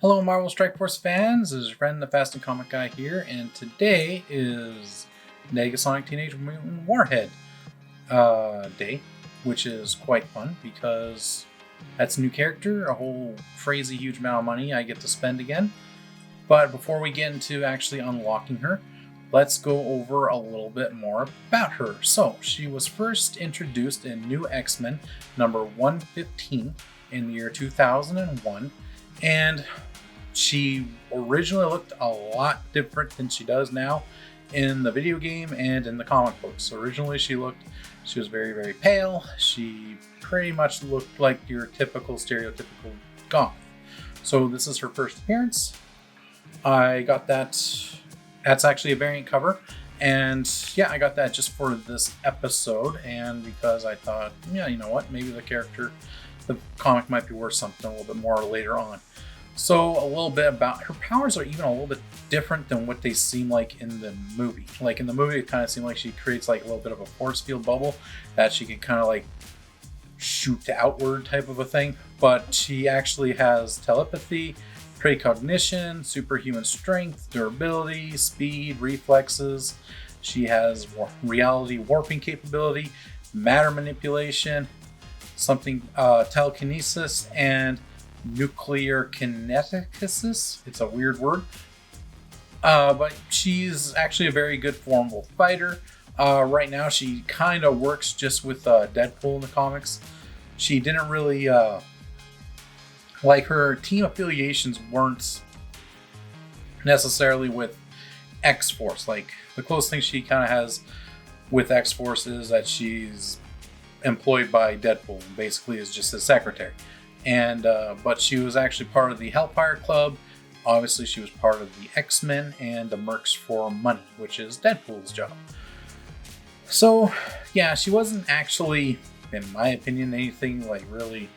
Hello Marvel Strike Force fans, this is your friend the Fast and Comic Guy here, and today is Negasonic Teenage Warhead day, which is quite fun because that's a new character, a whole crazy huge amount of money I get to spend again. But before we get into actually unlocking her, let's go over a little bit more about her. So, she was first introduced in New X-Men number 115 in the year 2001, and she originally looked a lot different than she does now in the video game and in the comic books. So originally she was very, very pale. She pretty much looked like your typical stereotypical goth. So this is her first appearance. I got that. That's actually a variant cover. And yeah, I got that just for this episode. And because I thought, yeah, you know what? Maybe the comic might be worth something a little bit more later on. So a little bit about her powers are even a little bit different than what they seem like in the movie. Like in the movie, it kind of seemed like she creates like a little bit of a force field bubble that she can kind of like shoot outward type of a thing. But she actually has telepathy, precognition, superhuman strength, durability, speed, reflexes. She has reality warping capability, matter manipulation, telekinesis, and nuclear kineticus. It's a weird word. But she's actually a very good formidable fighter. Right now, she kind of works just with Deadpool in the comics. She didn't really like her team affiliations weren't necessarily with X-Force. Like the closest thing she kind of has with X-Force is that she's employed by Deadpool. Basically, is just his secretary. And but she was actually part of the Hellfire Club. Obviously, she was part of the X-Men and the Mercs for Money, which is Deadpool's job. So, yeah, she wasn't actually, in my opinion, anything like really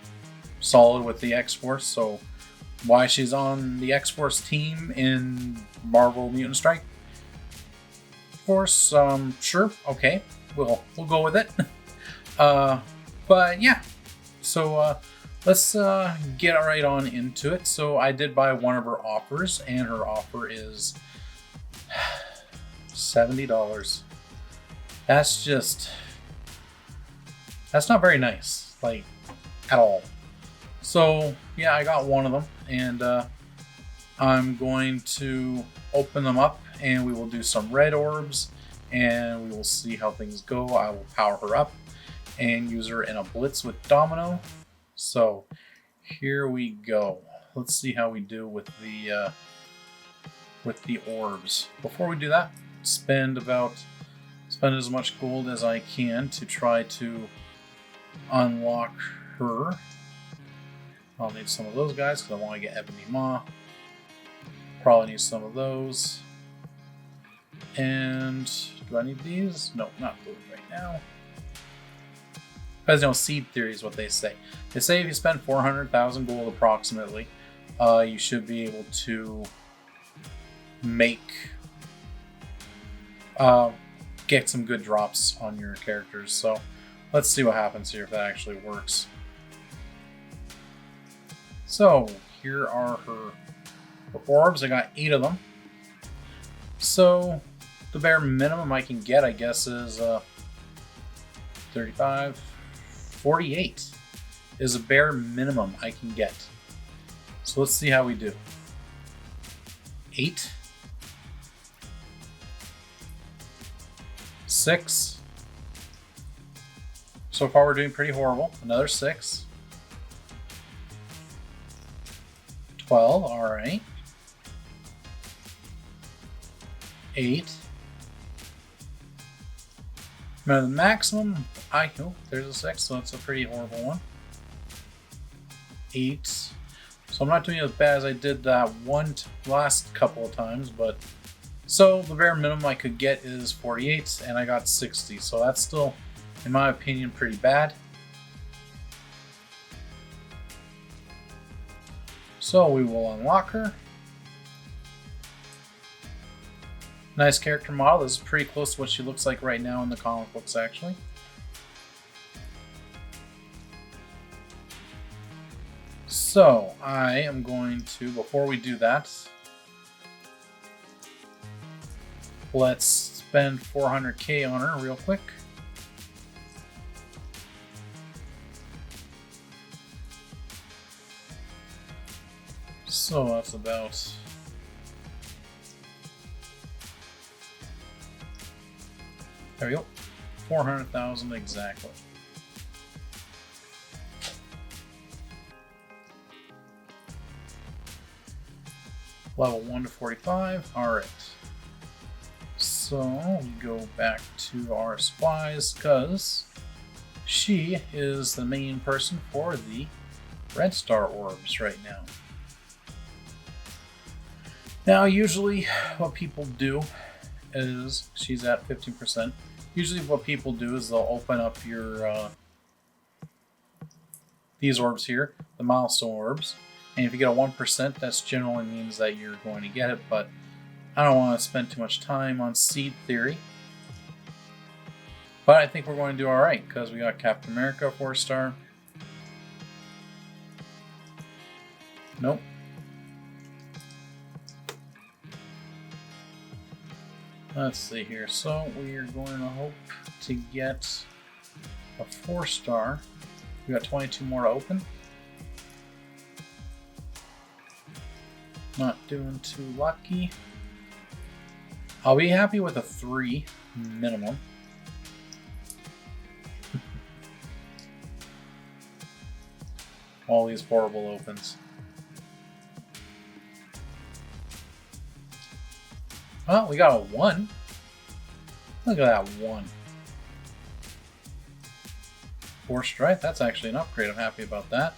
solid with the X-Force. So, why she's on the X-Force team in Marvel Mutant Strike Force? Sure, okay, we'll go with it. But yeah, so. Let's get right on into it. So I did buy one of her offers, and her offer is $70. That's not very nice, like, at all. So yeah, I got one of them, and I'm going to open them up, and we will do some red orbs, and we will see how things go. I will power her up and use her in a blitz with Domino. So here we go. Let's see how we do with the orbs. Before we do that, spend as much gold as I can to try to unlock her. I'll need some of those guys because I want to get Ebony Maw. Probably need some of those. And do I need these? No, not those right now. Because, seed theory is what they say. They say if you spend 400,000 gold approximately, you should be able to get some good drops on your characters. So let's see what happens here if that actually works. So here are her orbs. I got 8 of them. So the bare minimum I can get, I guess, is 35. 48 is a bare minimum I can get. So let's see how we do. 8. 6. So far we're doing pretty horrible. Another 6. 12, alright. 8. Now the maximum, there's a 6, so that's a pretty horrible one. 8. So I'm not doing as bad as I did that last couple of times, but so the bare minimum I could get is 48, and I got 60. So that's still, in my opinion, pretty bad. So we will unlock her. Nice character model. This is pretty close to what she looks like right now in the comic books, actually. So I am going to, before we do that, let's spend 400k on her real quick. So that's about there we go. 400,000 exactly. Level 1 to 45. Alright. So we go back to our supplies because she is the main person for the red star orbs right now. Now usually what people do is, she's at 15%. Usually what people do is they'll open up your these orbs here, the milestone orbs, and if you get a 1%, that generally means that you're going to get it, but I don't want to spend too much time on seed theory. But I think we're going to do alright, because we got Captain America 4-star. Nope. Let's see here. So we are going to hope to get a 4-star. We got 22 more to open. Not doing too lucky. I'll be happy with a 3 minimum. All these horrible opens. Oh, we got a 1. Look at that 1. 4 strike. That's actually an upgrade. I'm happy about that.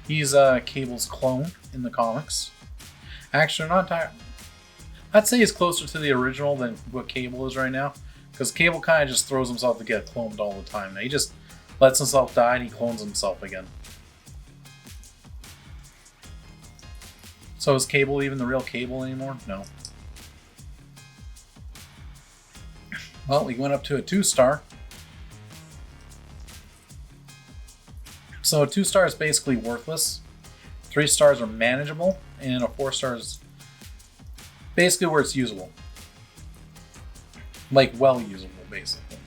He's Cable's clone in the comics. Actually, not entirely. I'd say he's closer to the original than what Cable is right now. Because Cable kind of just throws himself to get cloned all the time. Now, he just lets himself die and he clones himself again. So is Cable even the real Cable anymore? No. Well, we went up to a 2-star. So a 2-star is basically worthless. 3 stars are manageable, and a 4-star is basically where it's usable. Like, well usable, basically.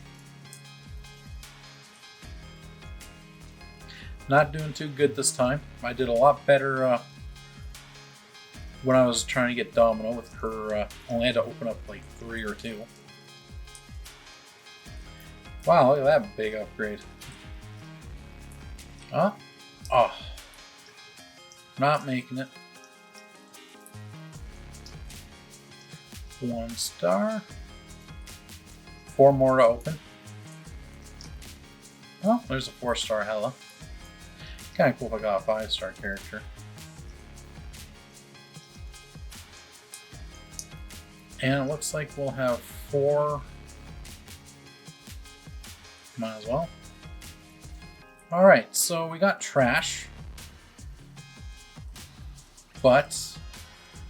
Not doing too good this time. I did a lot better when I was trying to get Domino with her. Only had to open up like 3 or 2. Wow, look at that big upgrade. Huh? Oh. Not making it. 1 star. 4 more to open. Oh, there's a 4-star Hella. Kinda cool if I got a 5-star character. And it looks like we'll have 4. Might as well. Alright, so we got trash. But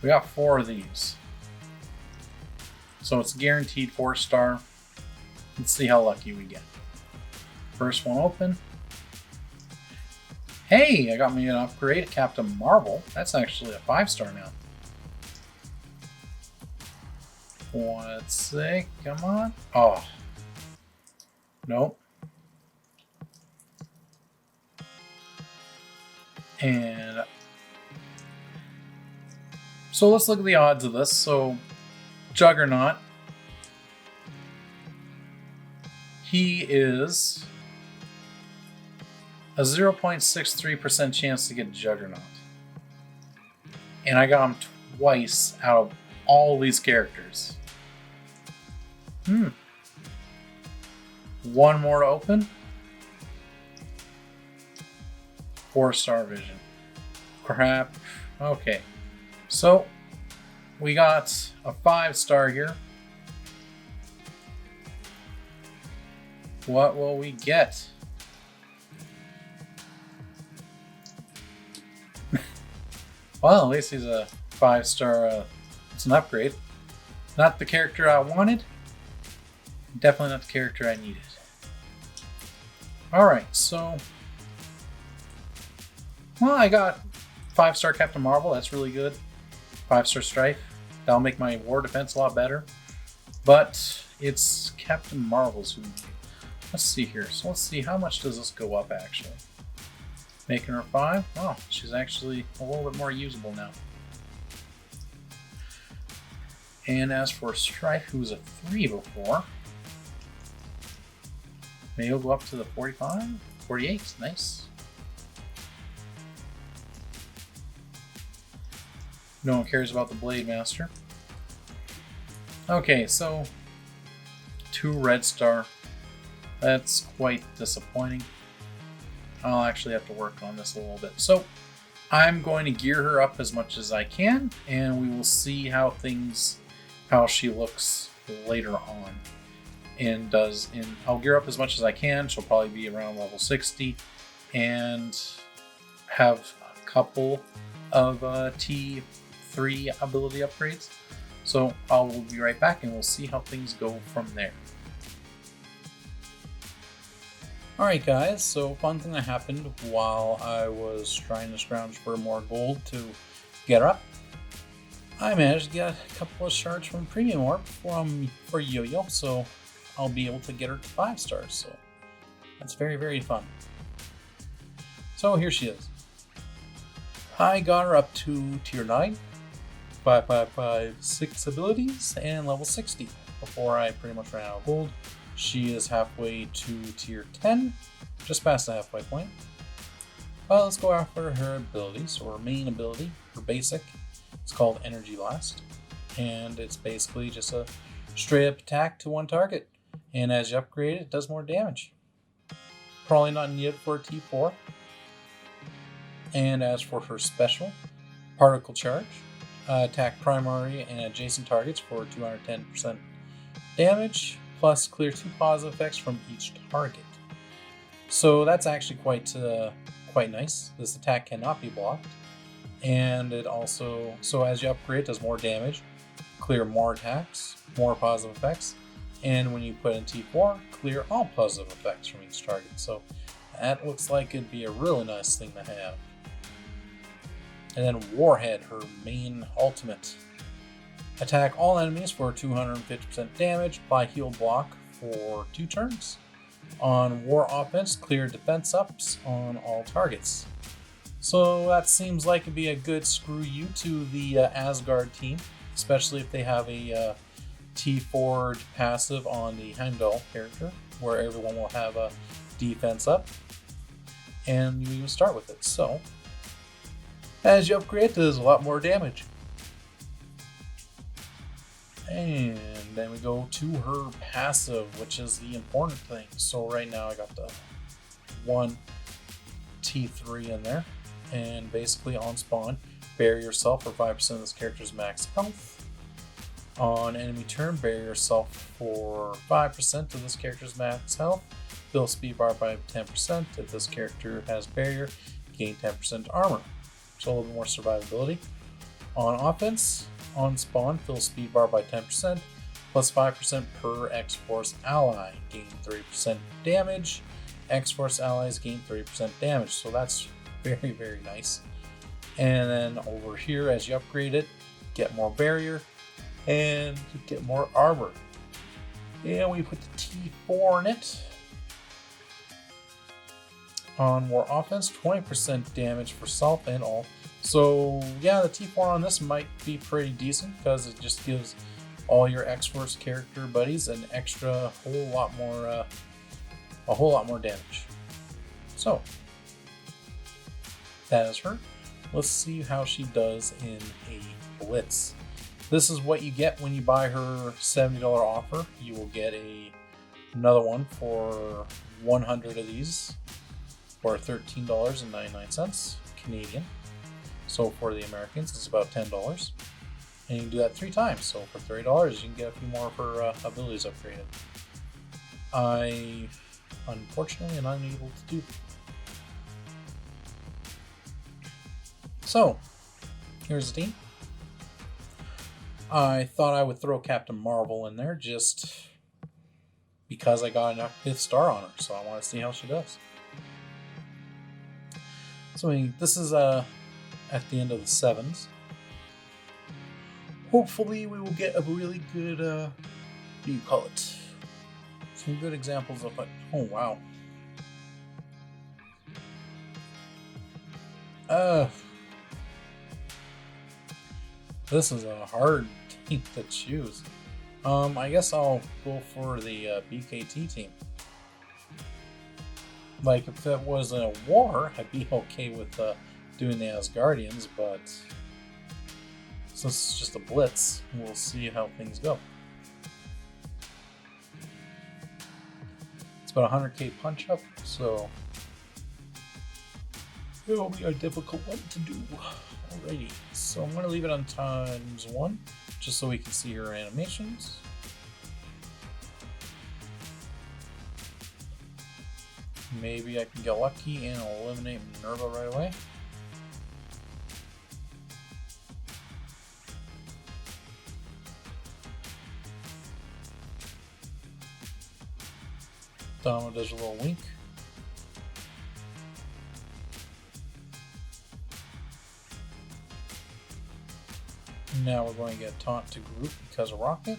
we got 4 of these. So it's guaranteed 4-star. Let's see how lucky we get. First one open. Hey, I got me an upgrade, Captain Marvel. That's actually a 5-star now. Let's see, come on. Oh. Nope. And so let's look at the odds of this. So Juggernaut, he is a 0.63% chance to get Juggernaut. And I got him twice out of all these characters. 1 more to open. 4-star vision. Crap. Okay. So, we got a 5-star here. What will we get? Well, at least he's a 5-star. It's an upgrade. Not the character I wanted. Definitely not the character I needed. Alright, so Well, I got 5-star Captain Marvel. That's really good. 5-star Strife. That'll make my war defense a lot better. But it's Captain Marvel's who... Let's see here. So let's see, how much does this go up, actually? Making her 5? Oh, she's actually a little bit more usable now. And as for Strife, who was a 3 before, maybe he'll go up to the 45? 48, nice. No one cares about the Blade Master. Okay, so 2 red star. That's quite disappointing. I'll actually have to work on this a little bit. So I'm going to gear her up as much as I can, and we will see how she looks later on. And I'll gear up as much as I can. She'll probably be around level 60, and have a couple of T3 ability upgrades. So I'll be right back, and we'll see how things go from there. Alright guys, so fun thing that happened while I was trying to scrounge for more gold to get her up. I managed to get a couple of shards from Premium Orb for Yo-Yo, so I'll be able to get her to 5 stars, so that's very, very fun. So here she is. I got her up to tier 9, 6 abilities, and level 60 before I pretty much ran out of gold. She is halfway to tier 10, just past the halfway point. Well, let's go after her abilities, or main ability, her basic. It's called Energy Blast, and it's basically just a straight up attack to one target. And as you upgrade it, it does more damage. Probably not needed for a T4. And as for her special, Particle Charge, attack primary and adjacent targets for 210% damage, plus clear 2 positive effects from each target. So that's actually quite nice. This attack cannot be blocked, and it also, so as you upgrade, it does more damage, clear more attacks, more positive effects, and when you put in T4, clear all positive effects from each target. So that looks like it'd be a really nice thing to have. And then Warhead, her main ultimate. Attack all enemies for 250% damage, apply heal block for 2 turns. On War Offense, clear defense ups on all targets. So that seems like it'd be a good screw you to the Asgard team, especially if they have a T4 passive on the Heimdall character, where everyone will have a defense up, and you start with it. So as you upgrade, there's a lot more damage. And then we go to her passive, which is the important thing. So right now I got the 1 T3 in there. And basically on spawn, bury yourself for 5% of this character's max health. On enemy turn, bury yourself for 5% of this character's max health. Fill speed bar by 10%. If this character has barrier, gain 10% armor. So a little bit more survivability. On offense, on spawn, fill speed bar by 10%, plus 5% per X-Force ally. Gain 30% damage. X-Force allies gain 30% damage. So that's very, very nice. And then over here, as you upgrade it, get more barrier and get more armor. And we put the T4 in it. On War Offense, 20% damage for self and all. So yeah, the T4 on this might be pretty decent because it just gives all your X-Force character buddies an extra whole lot more damage. So that is her. Let's see how she does in a blitz. This is what you get when you buy her $70 offer. You will get another one for 100 of these for $13.99 Canadian. So for the Americans, it's about $10. And you can do that 3 times. So for $30, you can get a few more of her abilities upgraded. I, unfortunately, am unable to do. So, here's the team. I thought I would throw Captain Marvel in there just because I got a 5th star on her. So I want to see how she does. So this is at the end of the 7s. Hopefully we will get a really good, what do you call it? Some good examples of it. Oh, wow. This is a hard team to choose. I guess I'll go for the BKT team. Like, if it was a war, I'd be okay with doing the Asgardians, but since it's just a blitz, we'll see how things go. It's about 100k punch up, so it'll be a difficult one to do. Alrighty, so I'm going to leave it on ×1, just so we can see her animations. Maybe I can get lucky and eliminate Minerva right away. Dama does a little wink. Now we're going to get taunt to group because of Rocket.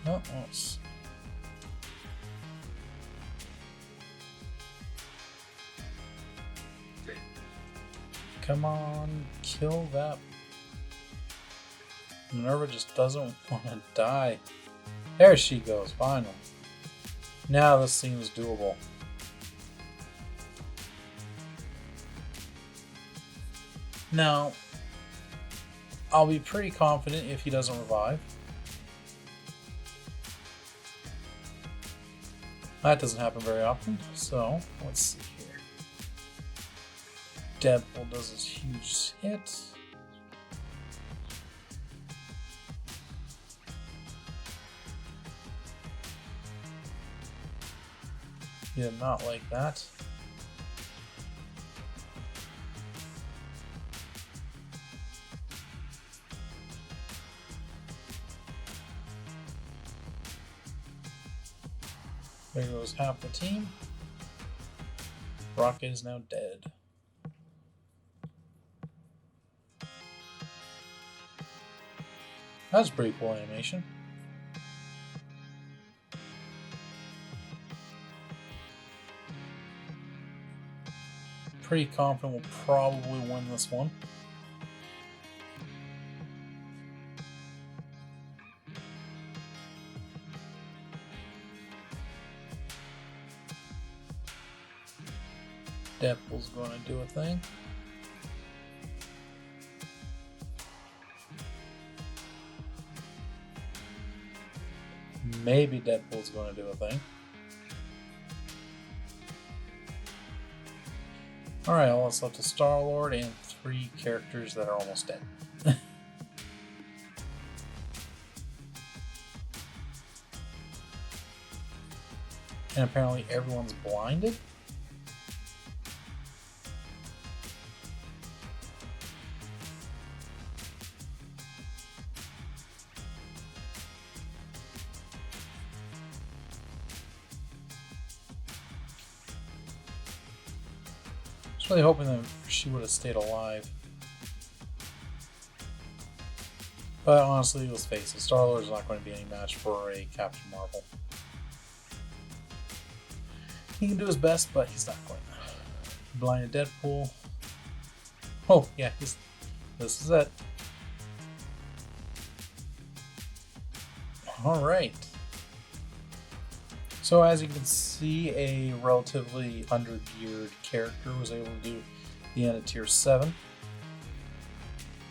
Oh, let's... Come on, kill that. Minerva just doesn't want to die. There she goes, finally. Now this seems doable. Now, I'll be pretty confident if he doesn't revive. That doesn't happen very often, so let's see here. Deadpool does this huge hit. He did not like that. There goes half the team. Rocket is now dead. That's a pretty cool animation. Pretty confident we'll probably win this one. Deadpool's going to do a thing. Maybe Deadpool's going to do a thing. Alright, all that's left is Star-Lord and 3 characters that are almost dead. And apparently everyone's blinded. Really hoping that she would have stayed alive. But honestly, let's face it, Star-Lord is not going to be any match for a Captain Marvel. He can do his best, but he's not going to. Blinded Deadpool. Oh, yeah, this is it. Alright. So as you can see, a relatively under-geared character was able to do the end of Tier 7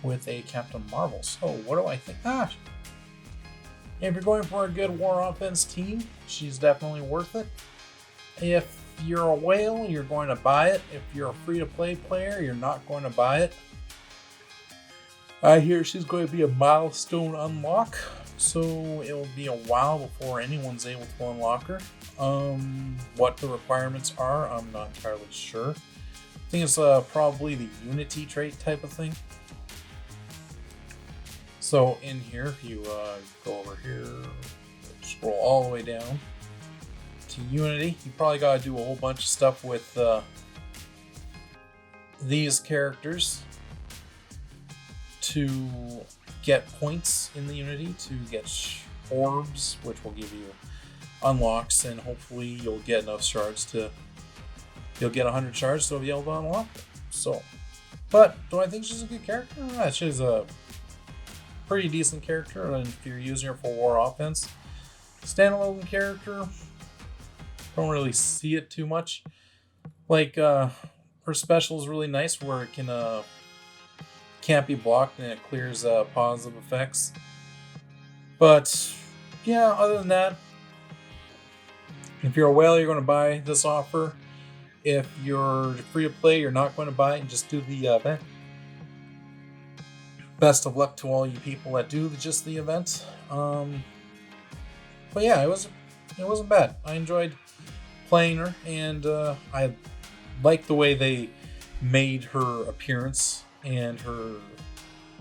with a Captain Marvel. So what do I think? If you're going for a good war offense team, she's definitely worth it. If you're a whale, you're going to buy it. If you're a free-to-play player, you're not going to buy it. I hear she's going to be a milestone unlock, so it will be a while before anyone's able to unlock her. What the requirements are, I'm not entirely sure. I think it's probably the Unity trait type of thing. So in here, if you go over here, scroll all the way down to Unity, you probably got to do a whole bunch of stuff with these characters to get points in the Unity, to get orbs, which will give you unlocks, and hopefully you'll get enough shards to, you'll get 100 shards to be able to unlock it. So, but do I think she's a good character? She's a pretty decent character, and if you're using her for war offense. Standalone character, don't really see it too much. Like, her special is really nice where it can't be blocked and it clears positive effects. But yeah, other than that, if you're a whale, you're going to buy this offer. If you're free to play, you're not going to buy it and just do the event. Best of luck to all you people that do just the event. But yeah, it wasn't bad. I enjoyed playing her, and I like the way they made her appearance and her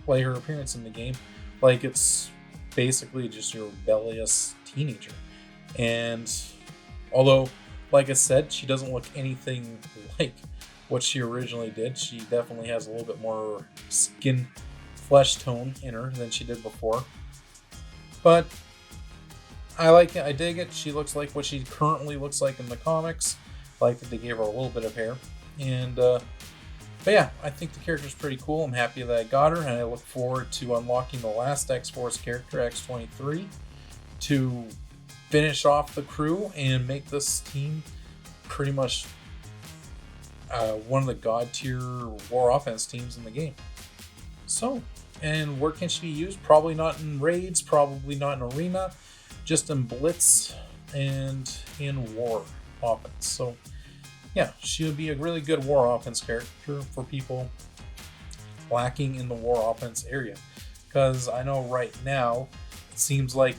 appearance in the game. Like, it's basically just your rebellious teenager. And although, like I said, she doesn't look anything like what she originally did, she definitely has a little bit more flesh tone in her than she did before. But I like it. I dig it. She looks like what she currently looks like in the comics. I like that they gave her a little bit of hair. And but yeah, I think the character's pretty cool. I'm happy that I got her, and I look forward to unlocking the last X-Force character, X-23, to finish off the crew and make this team pretty much one of the god tier war offense teams in the game. So, and where can she be used? Probably not in raids, probably not in arena, just in blitz and in war offense. So yeah, she would be a really good war offense character for people lacking in the war offense area. Because I know right now, it seems like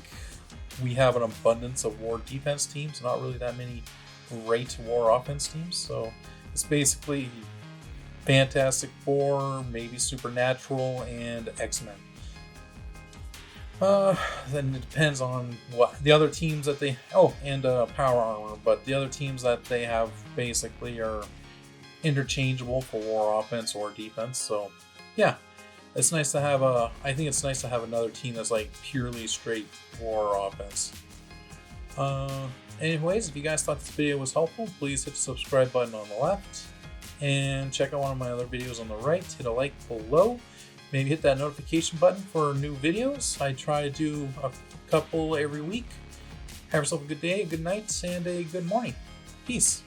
we have an abundance of war defense teams, not really that many great war offense teams. So it's basically Fantastic Four, maybe Supernatural, and X-Men. Then it depends on what the other teams that they... Oh, and Power Armor. But the other teams that they have basically are interchangeable for war offense or defense. So, yeah. It's nice to have I think it's nice to have another team that's like purely straight war offense. Anyways, if you guys thought this video was helpful, please hit the subscribe button on the left. And check out one of my other videos on the right. Hit a like below. Maybe hit that notification button for new videos. I try to do a couple every week. Have yourself a good day, a good night, and a good morning. Peace.